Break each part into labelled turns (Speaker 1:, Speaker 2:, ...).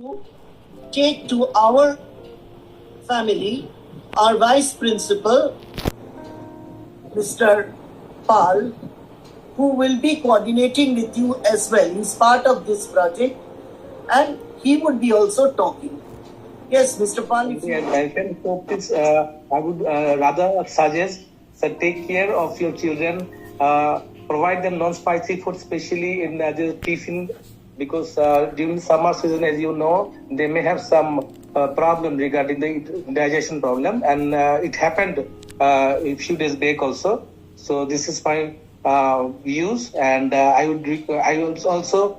Speaker 1: to take to our family our vice principal, Mr. Pal, who will be coordinating with you as well. He's part of this project and he would be also talking. Yes, Mr. Pal, if you
Speaker 2: mentioned, so please, I would rather suggest that take care of your children, provide them non-spicy food, especially in the tiffin, because during summer season, as you know, they may have some problem regarding the digestion problem, and it happened a few days back also. So this is my views, and I would also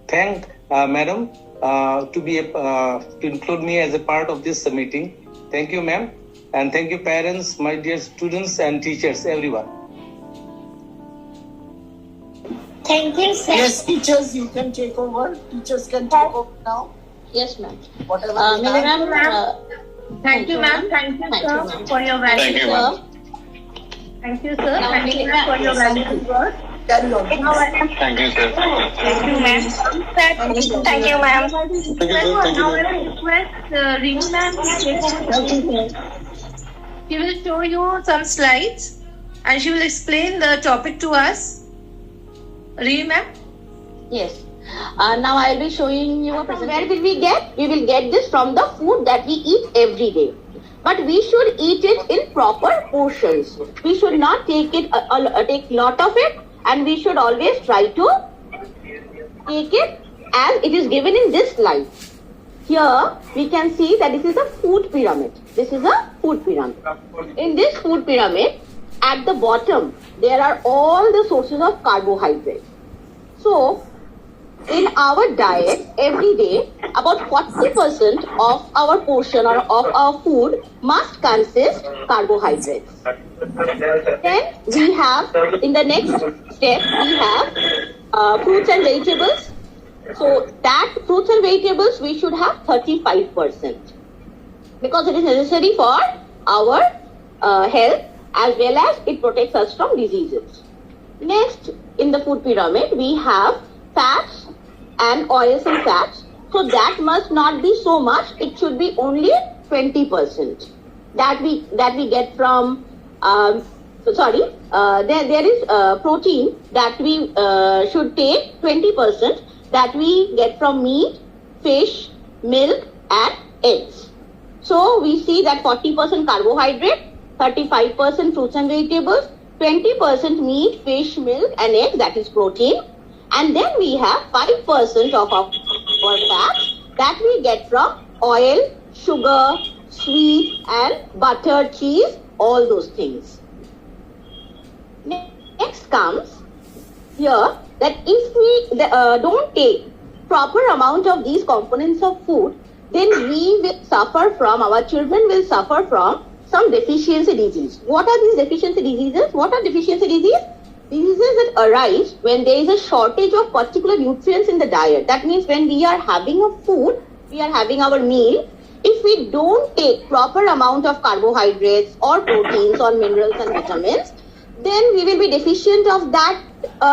Speaker 2: thank Madam to include me as a part of this meeting. Thank you, ma'am, and thank you, parents, my dear students and teachers, everyone.
Speaker 3: Thank you, sir.
Speaker 1: Yes, teachers, you can take over. Teachers can take over now.
Speaker 3: Yes, ma'am.
Speaker 1: Whatever.
Speaker 4: Thank you, ma'am. Thank you, sir, for your valuable work. Thank you, sir. Thank you, ma'am, for your valuable work.
Speaker 1: Carry on.
Speaker 2: Thank you, sir.
Speaker 4: Thank you, ma'am.
Speaker 3: Thank you, ma'am.
Speaker 4: Now I will request Reem ma'am to take over. She will show you some slides and she will explain the topic to us. Reem ma'am?
Speaker 3: Yes. Now I will be showing you a presentation. Where will we get? We will get this from the food that we eat every day. But we should eat it in proper portions. We should not take take lot of it, and we should always try to take it as it is given in this slide. Here we can see that this is a food pyramid. This is a food pyramid. In this food pyramid, at the bottom, there are all the sources of carbohydrates. So, in our diet, every day, about 40% of our portion or of our food must consist carbohydrates. Then we have, in the next step, we have fruits and vegetables. So, that fruits and vegetables, we should have 35% because it is necessary for our health, as well as it protects us from diseases. Next, in the food pyramid, we have fats and oils and fats. So that must not be so much. It should be only 20% that we get from. There is protein that we should take 20% that we get from meat, fish, milk, and eggs. So we see that 40% carbohydrate, 35% fruits and vegetables, 20% meat, fish, milk, and eggs, that is protein. And then we have 5% of our fats that we get from oil, sugar, sweet, and butter, cheese, all those things. Next comes here that if we don't take proper amount of these components of food, then we will suffer from, our children will suffer from some deficiency disease. What are these deficiency diseases? What are deficiency diseases? Diseases that arise when there is a shortage of particular nutrients in the diet. That means when we are having a food, we are having our meal, if we don't take proper amount of carbohydrates or proteins or minerals and vitamins, then we will be deficient of that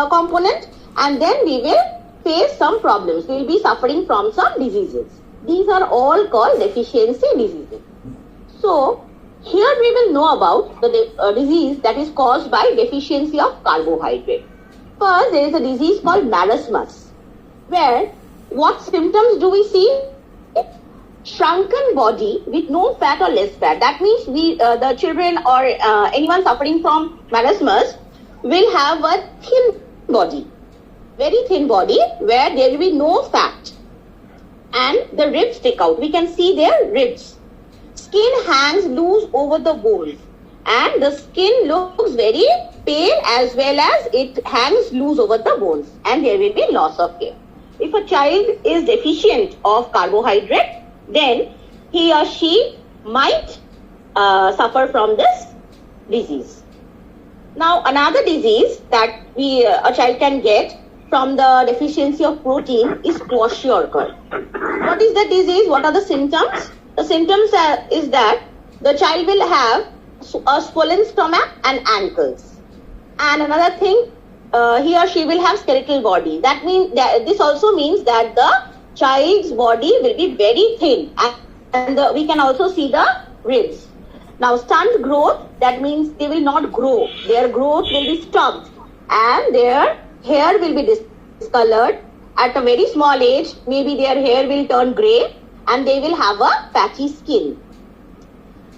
Speaker 3: component, and then we will face some problems. We will be suffering from some diseases. These are all called deficiency diseases. So, here we will know about the disease that is caused by deficiency of carbohydrate. First, there is a disease called marasmus, where what symptoms do we see? Shrunken body with no fat or less fat. That means the children or anyone suffering from marasmus will have a thin body, very thin body, where there will be no fat, and the ribs stick out. We can see their ribs. Skin hangs loose over the bones, and the skin looks very pale, as well as it hangs loose over the bones, and there will be loss of hair. If a child is deficient of carbohydrate, then he or she might suffer from this disease. Now, another disease that a child can get from the deficiency of protein is kwashiorkor. What is the disease? What are the symptoms? The symptoms is that the child will have a swollen stomach and ankles. And another thing, he or she will have skeletal body. That means this also means that the child's body will be very thin, and we can also see the ribs. Now, stunt growth, that means they will not grow. Their growth will be stopped, and their hair will be discolored. At a very small age, maybe their hair will turn grey, and they will have a patchy skin.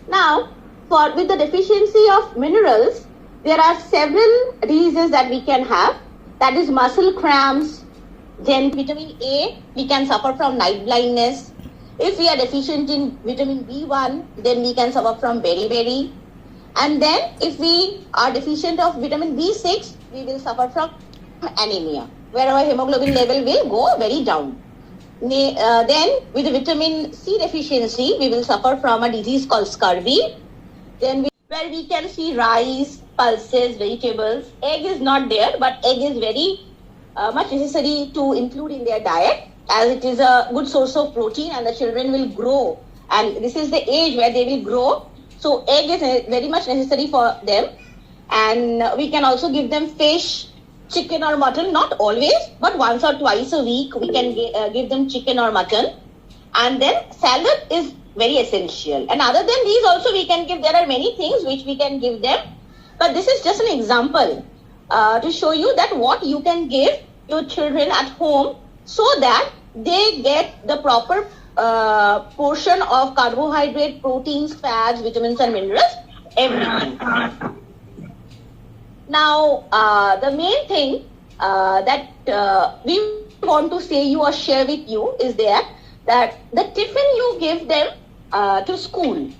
Speaker 3: Now, with the deficiency of minerals, there are several diseases that we can have. That is muscle cramps. Then vitamin A, we can suffer from night blindness. If we are deficient in vitamin B1, then we can suffer from beriberi. And then if we are deficient of vitamin B6, we will suffer from anemia, where our hemoglobin level will go very down. Then with the vitamin C deficiency, we will suffer from a disease called scurvy. Then where we can see rice, pulses, vegetables. Egg is not there, but egg is very much necessary to include in their diet, as it is a good source of protein and the children will grow. And this is the age where they will grow. So egg is very much necessary for them. And we can also give them fish, chicken or mutton, not always, but once or twice a week we can give them chicken or mutton. And then salad is very essential. And other than these also we can give, there are many things which we can give them. But this is just an example to show you that what you can give your children at home so that they get the proper portion of carbohydrate, proteins, fats, vitamins and minerals, everything. Now, the main thing that we want to say you or share with you is that the tiffin you give them to school.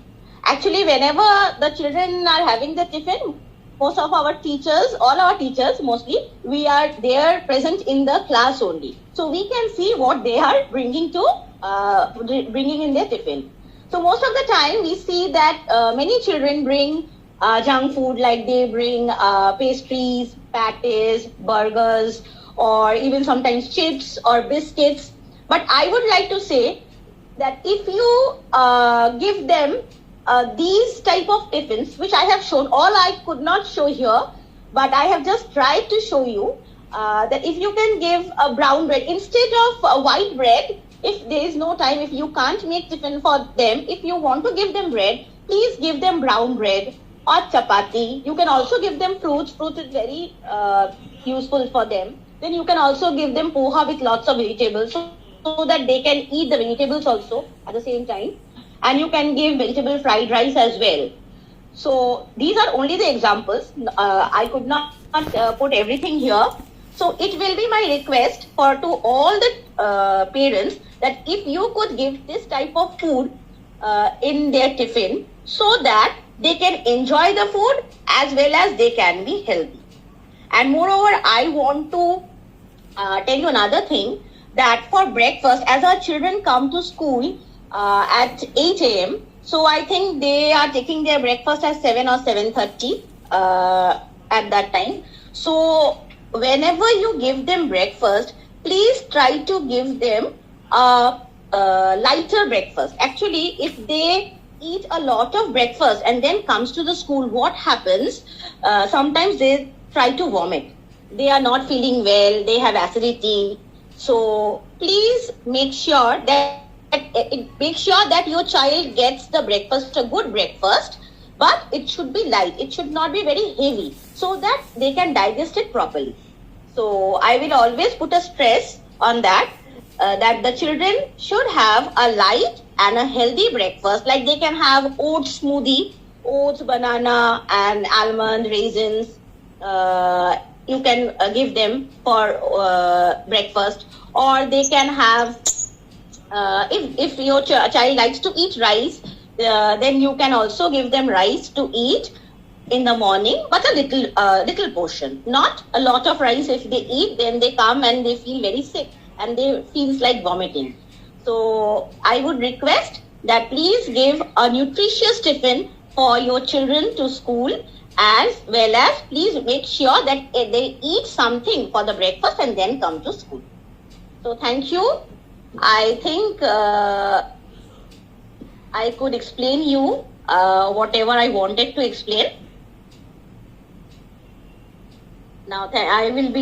Speaker 3: Actually, whenever the children are having the tiffin, most of our teachers, all our teachers mostly, we are there present in the class only. So we can see what they are bringing in their tiffin. So most of the time we see that many children bring junk food, like they bring pastries, patties, burgers, or even sometimes chips or biscuits. But I would like to say that if you give them these type of tiffins, which I have shown, all I could not show here, but I have just tried to show you that if you can give a brown bread instead of white bread, if there is no time, if you can't make tiffin for them, if you want to give them bread, please give them brown bread or chapati. You can also give them fruits. Fruit is very useful for them. Then you can also give them poha with lots of vegetables so that they can eat the vegetables also at the same time. And you can give vegetable fried rice as well. So these are only the examples. I could not put everything here. So it will be my request to all the parents that if you could give this type of food in their tiffin so that they can enjoy the food as well as they can be healthy. And moreover, I want to tell you another thing, that for breakfast, as our children come to school at 8 a.m., so I think they are taking their breakfast at 7 or 7:30 at that time. So whenever you give them breakfast, please try to give them a lighter breakfast. Actually, if they eat a lot of breakfast and then comes to the school, what happens? Sometimes they try to vomit. They are not feeling well. They have acidity. So please make sure that your child gets the breakfast, a good breakfast, but it should be light. It should not be very heavy, so that they can digest it properly. So I will always put a stress on that, that the children should have a light and a healthy breakfast. Like they can have oats smoothie, oats, banana and almond, raisins. You can give them for breakfast, or they can have, if your child likes to eat rice, then you can also give them rice to eat in the morning, but a little portion, not a lot of rice. If they eat, then they come and they feel very sick and they feels like vomiting. So I would request that please give a nutritious tiffin for your children to school, as well as please make sure that they eat something for the breakfast and then come to school. So thank you. I think I could explain you whatever I wanted to explain. Now I will be